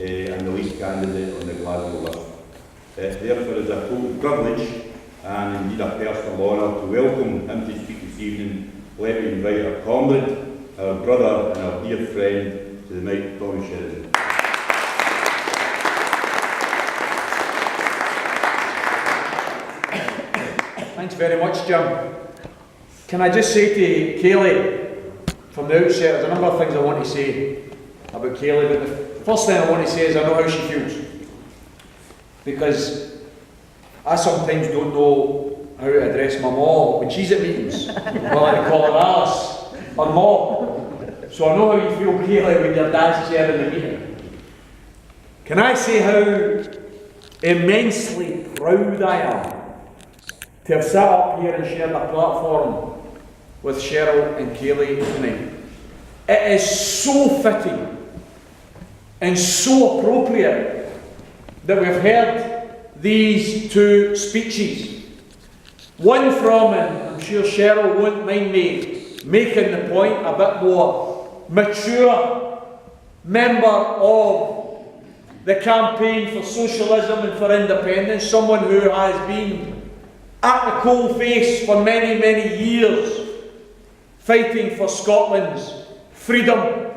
and the least candidate on the Glasgow list. Therefore, it is a total privilege and indeed a personal honour to welcome him to speak this evening. Let me invite our comrade, our brother and our dear friend to the mic, Tommy Sheridan. Thanks very much, Jim. Can I just say to Kayleigh, from the outset, there's a number of things I want to say about Kayleigh, but the first thing I want to say is I know how she feels. Because I sometimes don't know how to address my mom when she's at meetings. Well, I call her Alice, or Mom. So I know how you feel, Kayleigh, when your dad's chairing the meeting. Can I say how immensely proud I am to have sat up here and shared a platform with Cheryl and Kayleigh tonight. It is so fitting and so appropriate that we've heard these two speeches. One from, and I'm sure Cheryl won't mind me making the point, a bit more mature member of the campaign for socialism and for independence, someone who has been at the coalface for many, many years, fighting for Scotland's freedom,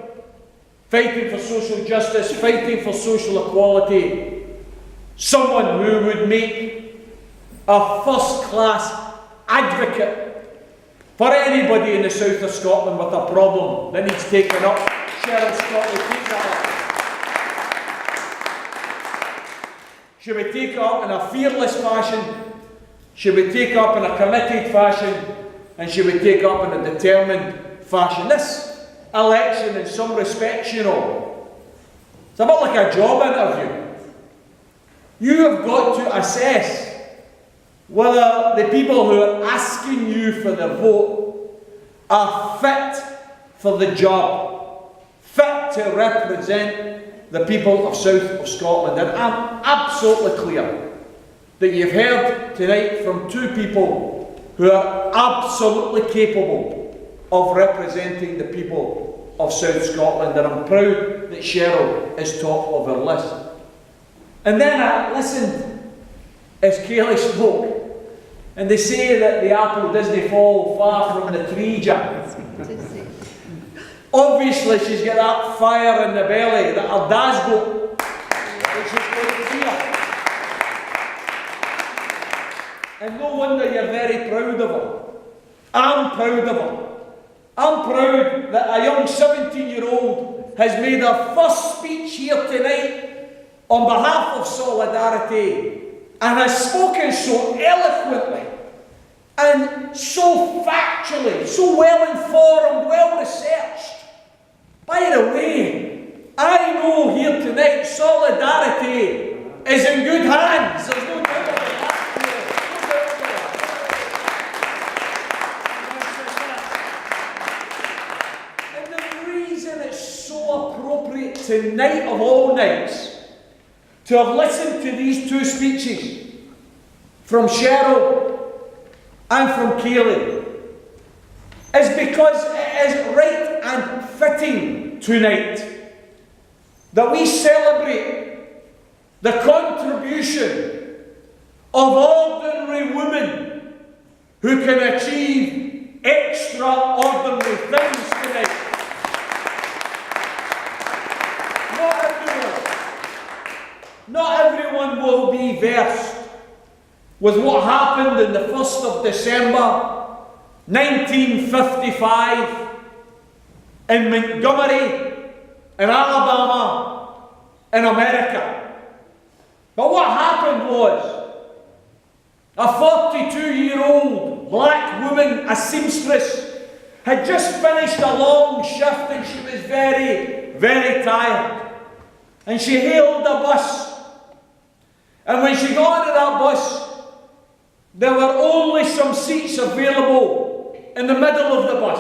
fighting for social justice, fighting for social equality. Someone who would make a first-class advocate for anybody in the south of Scotland with a problem that needs taken up. Cheryl Scott would take that up. She would take it up in a fearless fashion. She would take up in a committed fashion, and she would take up in a determined fashion. This election, in some respects, you know, it's a bit like a job interview. You have got to assess whether the people who are asking you for the vote are fit for the job, fit to represent the people of south of Scotland. And I'm absolutely clear that you've heard tonight from two people who are absolutely capable of representing the people of South Scotland, and I'm proud that Cheryl is top of our list. And then I listened as Kayleigh spoke, and they say that the apple doesn't fall far from the tree, Jack. Obviously she's got that fire in the belly that her dad's got, which is going to fear. And no wonder you're very proud of her. I'm proud of her. I'm proud that a young 17-year-old has made her first speech here tonight on behalf of solidarity and has spoken so eloquently and so factually, so well informed, well researched. By the way, I know here tonight solidarity is in good hands. There's no doubt about that. Tonight of all nights, to have listened to these two speeches from Cheryl and from Kayleigh is because it is right and fitting tonight that we celebrate the contribution of ordinary women who can achieve extraordinary things tonight. Not everyone will be versed with what happened on the 1st of December 1955 in Montgomery, in Alabama, in America. But what happened was a 42-year-old black woman, a seamstress, had just finished a long shift and she was very, very tired. And she hailed a bus. And when she got onto that bus, there were only some seats available in the middle of the bus.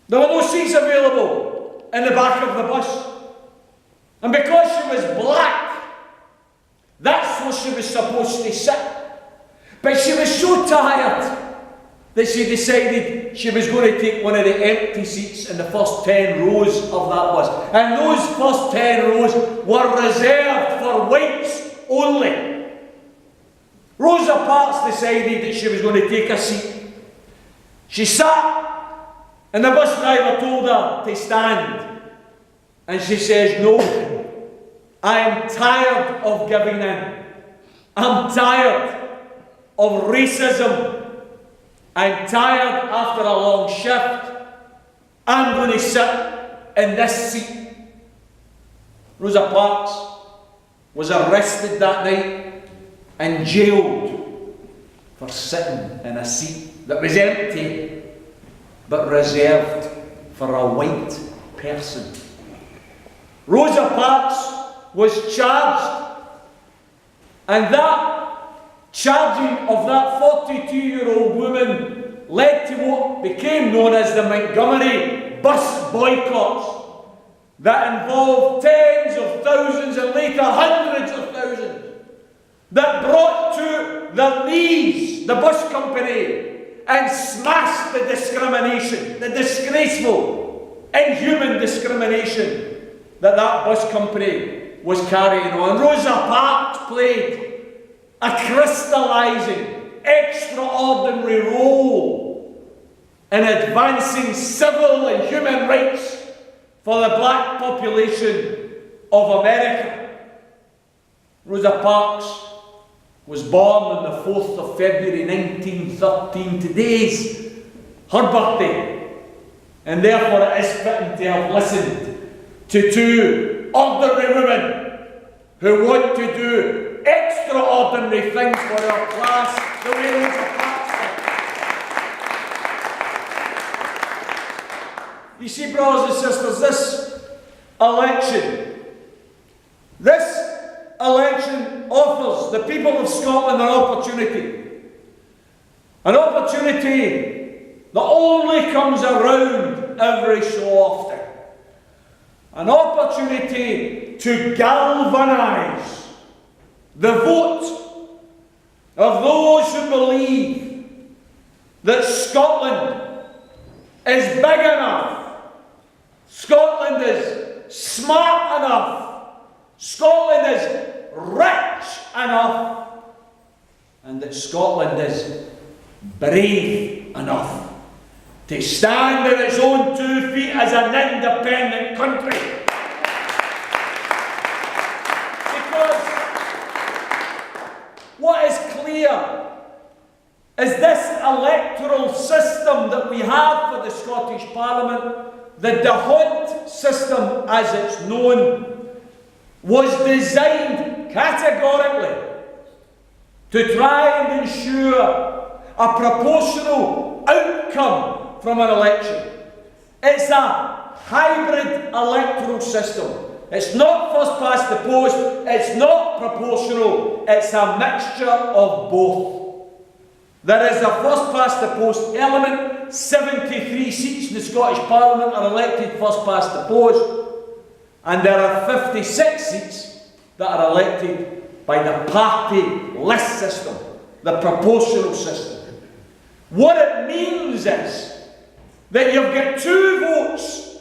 There were no seats available in the back of the bus. And because she was black, that's where she was supposed to sit. But she was so tired that she decided she was going to take one of the empty seats in the first 10 rows of that bus. And those first 10 rows were reserved for whites only. Rosa Parks decided that she was going to take a seat. She sat, and the bus driver told her to stand. And she says, no, I am tired of giving in. I'm tired of racism. I'm tired after a long shift. I'm going to sit in this seat. Rosa Parks was arrested that night and jailed for sitting in a seat that was empty but reserved for a white person. Rosa Parks was charged, and that charging of that 42-year-old woman led to what became known as the Montgomery bus boycotts that involved tens of thousands and later hundreds of thousands that brought to their knees the bus company and smashed the discrimination, the disgraceful, inhuman discrimination that bus company was carrying on. Rosa Parks played a crystallising, extraordinary role in advancing civil and human rights for the black population of America. Rosa Parks was born on the 4th of February 1913. Today's her birthday, and therefore it is fitting to have listened to two ordinary women who want to do extraordinary things for our class the way Rosa Parks did. You see, brothers and sisters, this election offers the people of Scotland an opportunity that only comes around every so often, an opportunity to galvanise the vote of those who believe that Scotland is big enough, Scotland is smart enough, Scotland is rich enough, and that Scotland is brave enough to stand on its own 2 feet as an independent country. What is clear is this electoral system that we have for the Scottish Parliament, the D'Hondt system as it's known, was designed categorically to try and ensure a proportional outcome from an election. It's a hybrid electoral system. It's not first past the post, it's not proportional, it's a mixture of both. There is a first past the post element. 73 seats in the Scottish Parliament are elected first past the post, and there are 56 seats that are elected by the party list system, the proportional system. What it means is that you've got 2 votes.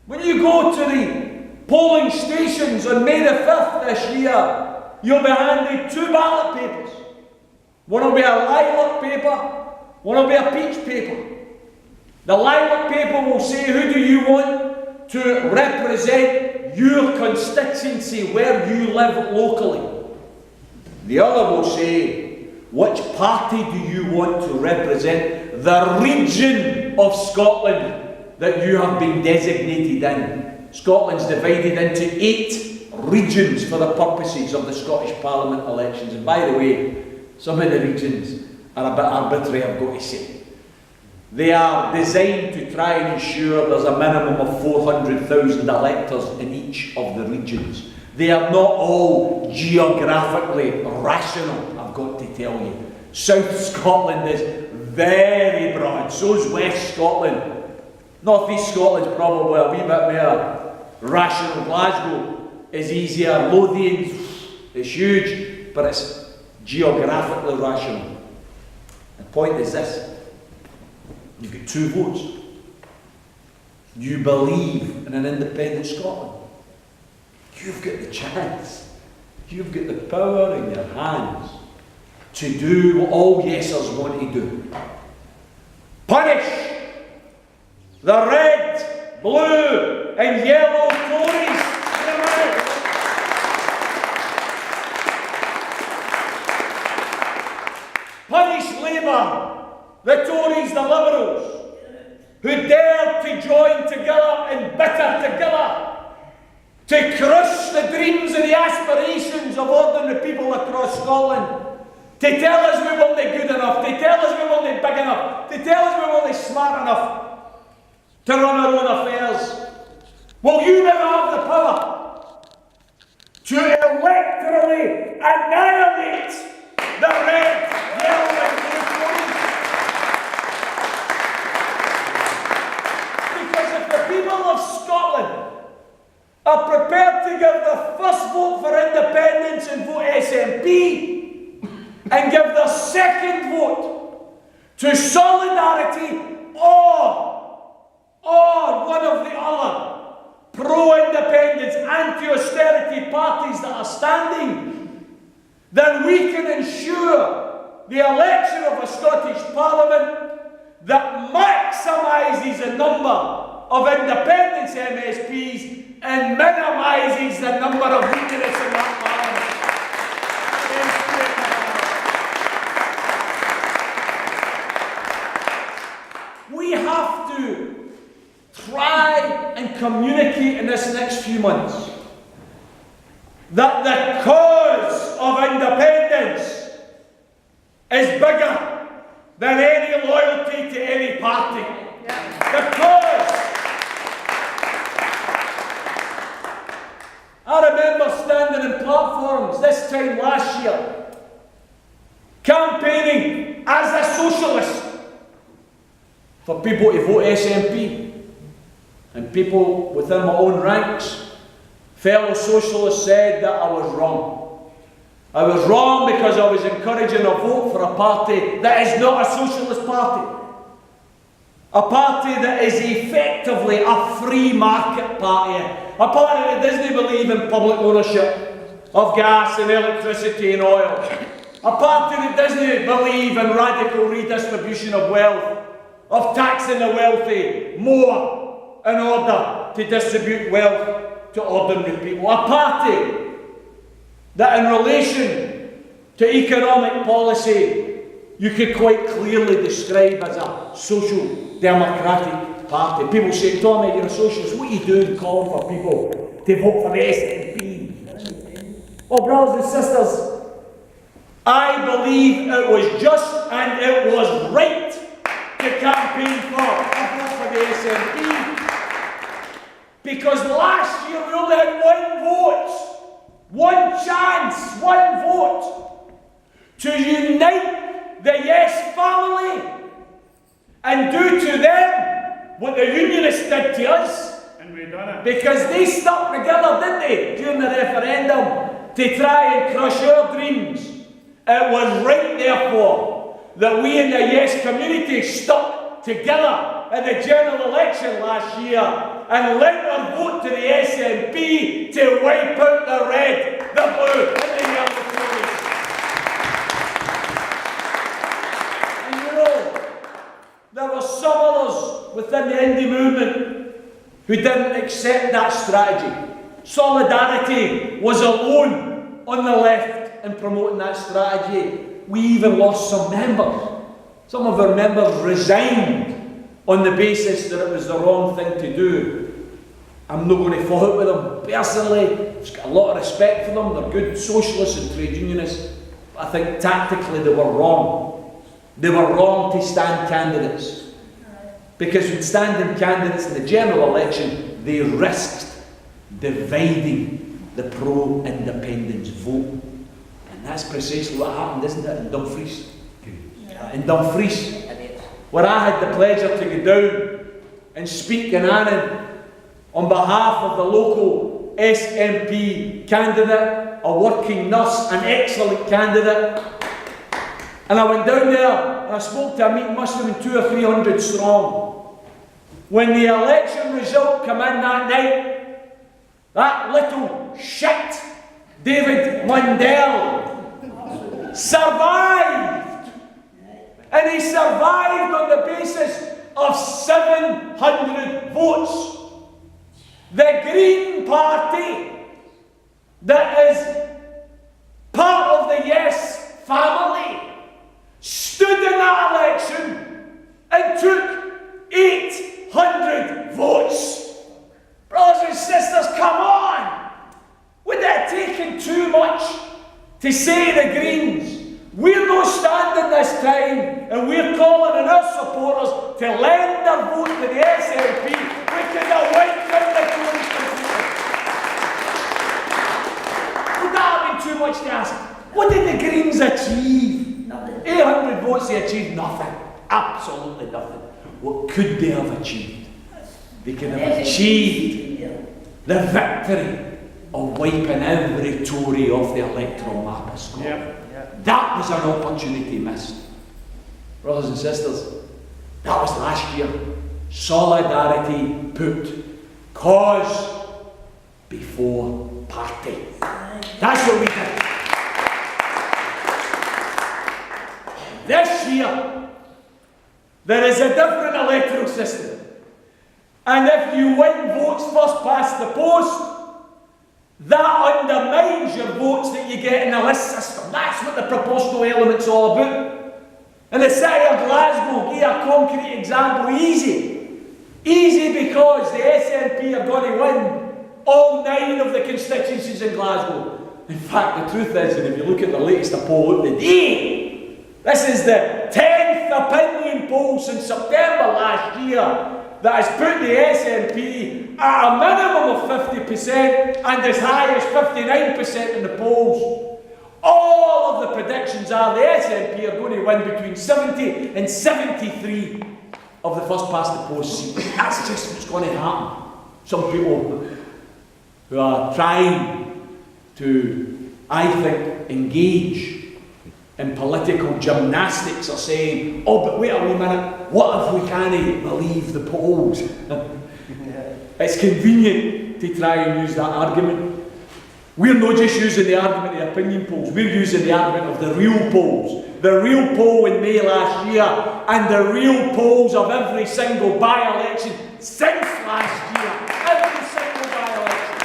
When you go to the polling stations on May the 5th this year, you'll be handed 2 ballot papers. One will be a lilac paper, one will be a peach paper. The lilac paper will say who do you want to represent your constituency where you live locally. The other will say which party do you want to represent the region of Scotland that you have been designated in. Scotland's divided into 8 regions for the purposes of the Scottish Parliament elections. And by the way, some of the regions are a bit arbitrary, I've got to say. They are designed to try and ensure there's a minimum of 400,000 electors in each of the regions. They are not all geographically rational, I've got to tell you. South Scotland is very broad, so is West Scotland. North East Scotland's probably a wee bit more rational. Glasgow is easier. Lothian is huge, but it's geographically rational. The point is this: You've got 2 votes. You believe in an independent Scotland. You've got the chance. You've got the power in your hands to do what all yesers want to do. Punish the red, blue and yellow Tories. Punish Labour, the Tories, the Liberals, who dared to join together and bitter together to crush the dreams and the aspirations of ordinary people across Scotland, to tell us we weren't good enough, to tell us we weren't big enough, to tell us we weren't smart enough to run our own affairs. Will you never have the power to electorally annihilate the red, yellow and blue Tories? Because if the people of Scotland are prepared to give their first vote for independence and vote SNP, and give their second vote to solidarity or one of the other pro-independence, anti-austerity parties that are standing, then we can ensure the election of a Scottish Parliament that maximises the number of independence MSPs and minimises the number of unionists in that Parliament. We have to try and communicate in this next few months that the cause of independence is bigger than any loyalty to any party. The cause. I remember standing in platforms this time last year, campaigning as a socialist for people to vote SNP. And people within my own ranks, fellow socialists, said that I was wrong. I was wrong because I was encouraging a vote for a party that is not a socialist party. A party that is effectively a free market party. A party that doesn't believe in public ownership of gas and electricity and oil. A party that doesn't believe in radical redistribution of wealth, of taxing the wealthy more in order to distribute wealth to ordinary people. A party that in relation to economic policy you could quite clearly describe as a social democratic party. People say, Tommy, you're a socialist, what are you doing calling for people to vote for the SNP? Oh, brothers and sisters, I believe it was just and it was right to campaign for a vote for the SNP. Because last year we only had one vote, one chance, one vote to unite the Yes family and do to them what the Unionists did to us. And we done it. Because they stuck together, didn't they, during the referendum to try and crush our dreams. It was right, therefore, that we in the Yes community stuck together in the general election last year and lent our vote to the SNP to wipe out the red, the blue and the yellow Tories. And you know, there were some others within the indie movement who didn't accept that strategy. Solidarity was alone on the left in promoting that strategy. We even lost some members. Some of our members resigned on the basis that it was the wrong thing to do. I'm not going to fight with them. Personally, I've got a lot of respect for them. They're good socialists and trade unionists. But I think tactically they were wrong. They were wrong to stand candidates. Because when standing candidates in the general election, they risked dividing the pro-independence vote. And that's precisely what happened, isn't it, in Dumfries? In Dumfries, where I had the pleasure to go down and speak in Annan on behalf of the local SNP candidate, a working nurse, an excellent candidate. And I went down there and I spoke to a meeting, must have been 200 or 300 strong. When the election result came in that night, that little shit, David Mundell, survived. And he survived on the basis of 700 votes. The Green Party, that is part of the Yes family, stood in that election and took 800 votes. Brothers and sisters, come on! Would it have taken too much to say the Greens, we're not standing this time and we're calling on our supporters to lend their vote to the SNP? We could have wiped out the Tories completely. Would that have been too much to ask? What did the Greens achieve? Nothing. 800 votes, they achieved nothing. Absolutely nothing. What could they have achieved? They could have achieved the victory of wiping every Tory off the electoral map of Scotland. That was an opportunity missed. Brothers and sisters, that was last year. Solidarity put cause before party. That's what we did. This year, there is a different electoral system. And if you win votes first past the post, that undermines your votes that you get in the list system. That's what the proportional element's all about. In the city of Glasgow, give a concrete example, easy. Easy because the SNP are going to win all 9 of the constituencies in Glasgow. In fact, the truth is, and if you look at the latest poll out today, this is the 10th opinion poll since September last year that has put the SNP at a minimum of 50% and as high as 59% in the polls. All of the predictions are the SNP are going to win between 70 and 73 of the first past the post seats. That's just what's going to happen. Some people who are trying to, I think, engage in political gymnastics are saying, oh, but wait a wee minute, what if we can't believe the polls? It's convenient to try and use that argument. We're not just using the argument of the opinion polls, we're using the argument of the real polls. The real poll in May last year and the real polls of every single by-election since last year. Every single by-election.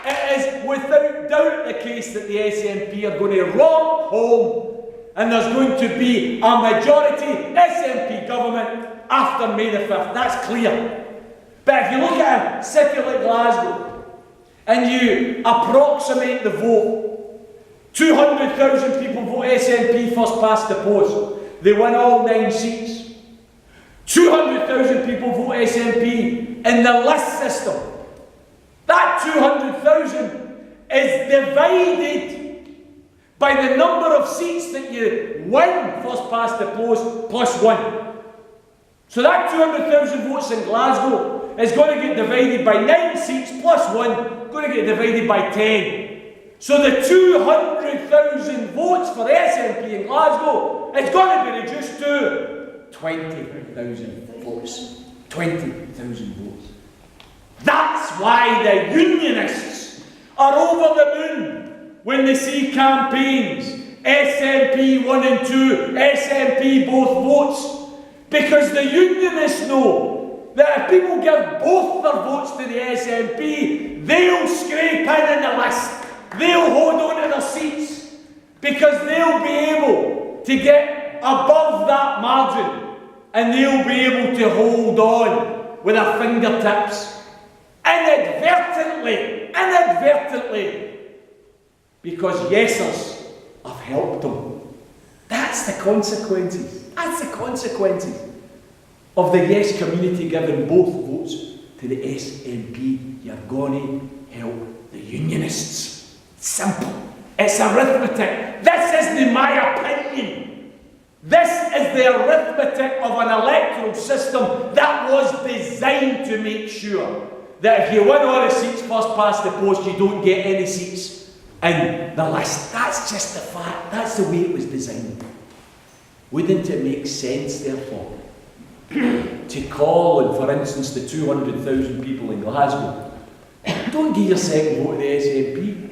It is without doubt the case that the SNP are going to romp home and there's going to be a majority SNP government after May the 5th. That's clear. But if you look at a city like Glasgow and you approximate the vote, 200,000 people vote SNP first past the post. They win all 9 seats. 200,000 people vote SNP in the list system. That 200,000 is divided by the number of seats that you win first past the post plus 1. So that 200,000 votes in Glasgow is going to get divided by 9 seats plus 1, going to get divided by 10. So the 200,000 votes for the SNP in Glasgow is going to be reduced to 20,000 votes. 20,000 votes. That's why the Unionists are over the moon when they see campaigns, SNP 1 and 2, SNP both votes. Because the Unionists know that if people give both their votes to the SNP, they'll scrape in the list. They'll hold on to their seats because they'll be able to get above that margin and they'll be able to hold on with their fingertips inadvertently, because yesers have helped them. That's the consequences. That's the consequences of the yes community giving both votes to the SNP. You're going to help the Unionists. Simple. It's arithmetic. This isn't my opinion. This is the arithmetic of an electoral system that was designed to make sure that if you win all the seats first past the post, you don't get any seats in the list. That's just the fact. That's the way it was designed. Wouldn't it make sense, therefore, to call on, for instance, the 200,000 people in Glasgow, don't give your second vote to the SNP.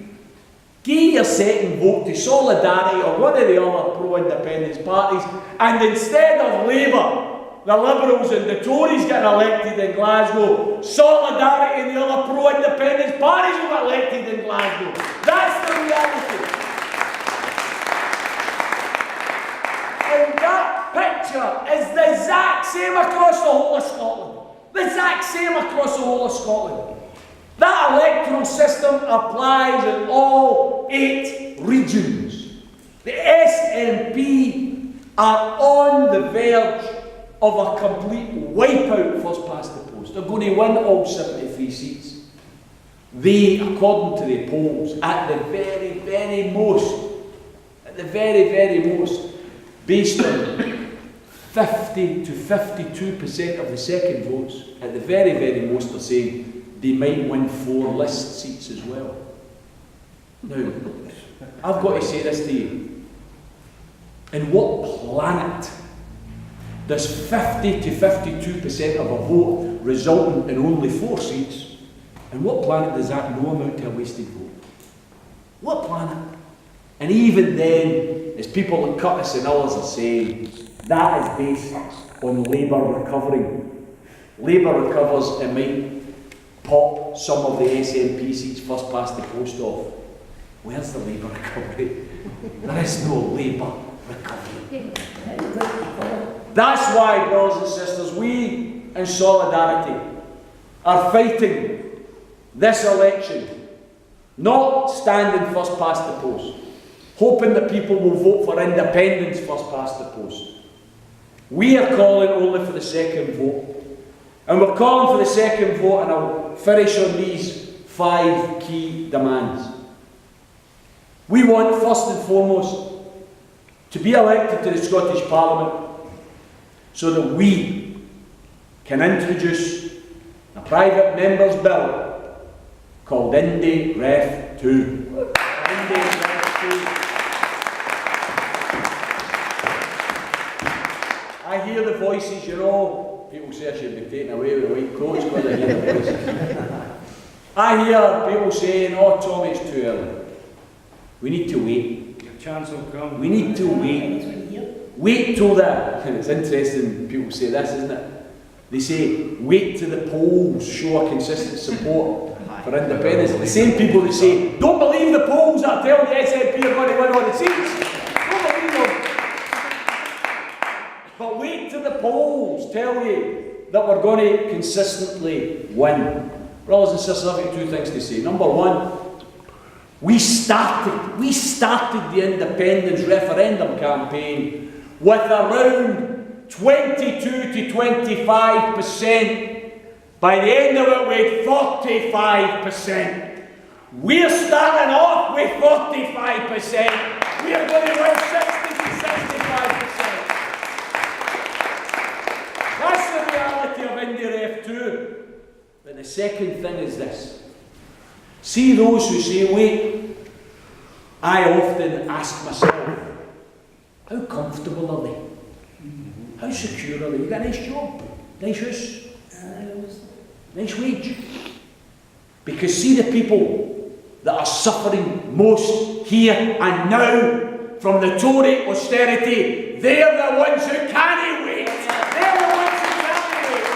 Give your second vote to Solidarity or one of the other pro-independence parties, and instead of Labour, the Liberals and the Tories getting elected in Glasgow, Solidarity and the other pro-independence parties will get elected in Glasgow. That's the reality. And that picture is the exact same across the whole of Scotland. The exact same across the whole of Scotland. That electoral system applies in all 8 regions. The SNP are on the verge of a complete wipeout first past the post. They're going to win all 73 seats. They, according to the polls, at the very, very most, based on 50 to 52% of the second votes, at the very, very most, they're saying they might win 4 list seats as well. Now, I've got to say this to you. In what planet does 50 to 52% of a vote resulting in only 4 seats? And what planet does that no amount to a wasted vote? What planet? And even then, as people like Curtis and others are saying, that is based on Labour recovering. Labour recovers and might pop some of the SNP seats first past the post off. Where's the Labour recovery? There is no Labour recovery. That's why, brothers and sisters, we in Solidarity are fighting this election, not standing first past the post, hoping that people will vote for independence first past the post. We are calling only for the second vote. And we're calling for the second vote, and I'll finish on these 5 key demands. We want, first and foremost, to be elected to the Scottish Parliament so that we can introduce a private member's bill called Indy Ref 2. Indy Ref 2. I hear the voices, you know, people say I should be taken away with the white coats because I hear the voices. I hear people saying, oh Tommy, it's too early. We need to wait. Your chance will come. We need to wait. Wait till that. And it's interesting people say this, isn't it? They say, wait till the polls show a consistent support for independence. The same people that say, don't believe the polls that are telling the SNP are going to win all the seats. Don't believe them. But wait till the polls tell you that we're going to consistently win. Brothers and sisters, I've got 2 things to say. Number 1, we started the independence referendum campaign with around 22 to 25%. By the end of it, we had 45%. We're starting off with 45%. We are going to win 60 to 65%. That's the reality of Indy Ref 2. But the second thing is this. See those who say, wait, I often ask myself, how comfortable are they? How secure are they? You got a nice job, nice house, nice wage. Because see the people that are suffering most here and now from the Tory austerity, they're the ones who can't wait. They're the ones who can't wait.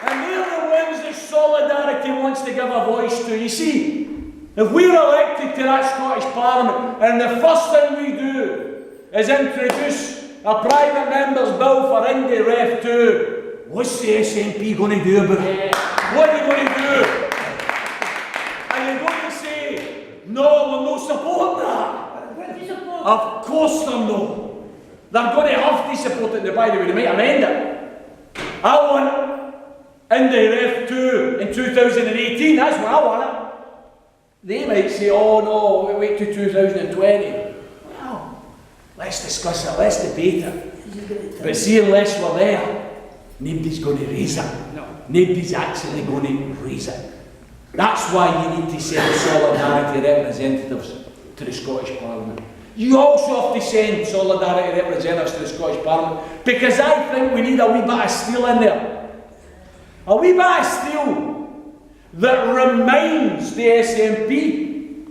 And they're the ones that Solidarity wants to give a voice to. You see, if we're elected to that Scottish Parliament and the first thing we do is introduce a private member's bill for Indy Ref 2, what's the SNP going to do about it? What are they going to do? Are they going to say, no, we're not supporting that? Of course they're not. They're going to have to support it. By the way, they might amend it. I want Indy Ref 2 in 2018. That's what I want it. They might say, oh no, wait till 2020. Well, let's discuss it, let's debate it. But see, unless we're there, Nobody's going to raise it. No. Nobody's actually going to raise it. That's why you need to send solidarity representatives to the Scottish Parliament. You also have to send solidarity representatives to the Scottish Parliament, because I think we need a wee bit of steel in there. A wee bit of steel that reminds the SNP.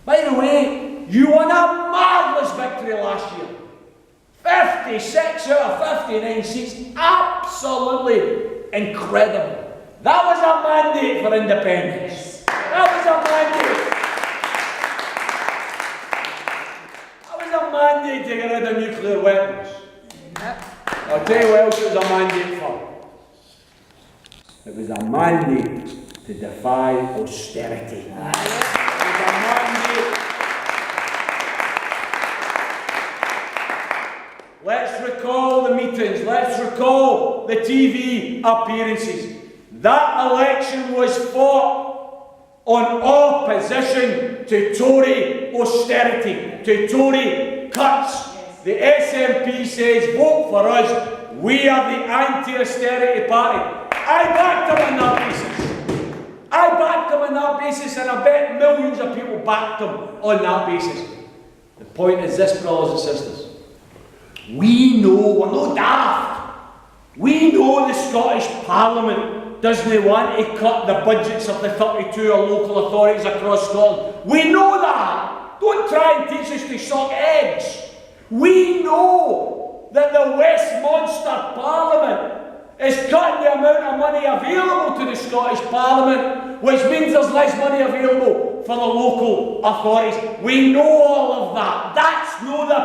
By the way, you won a marvellous victory last year. 56 out of 59 seats. Absolutely incredible. That was a mandate for independence. That was a mandate. That was a mandate to get rid of nuclear weapons. I'll tell you what else it was a mandate for. It was a mandate to defy austerity. It was a mandate. Let's recall the meetings. Let's recall the TV appearances. That election was fought on opposition to Tory austerity, to Tory cuts. The SNP says, vote for us. We are the anti-austerity party. I backed them on that basis. I backed them on that basis, and I bet millions of people backed them on that basis. The point is this, brothers and sisters. We know, we're no daft. We know the Scottish Parliament doesn't want to cut the budgets of the 32 local authorities across Scotland. We know that. Don't try and teach us to suck eggs. We know that the Westminster Parliament is cutting the amount of money available to the Scottish Parliament, which means there's less money available for the local authorities. We know all of that. That's not the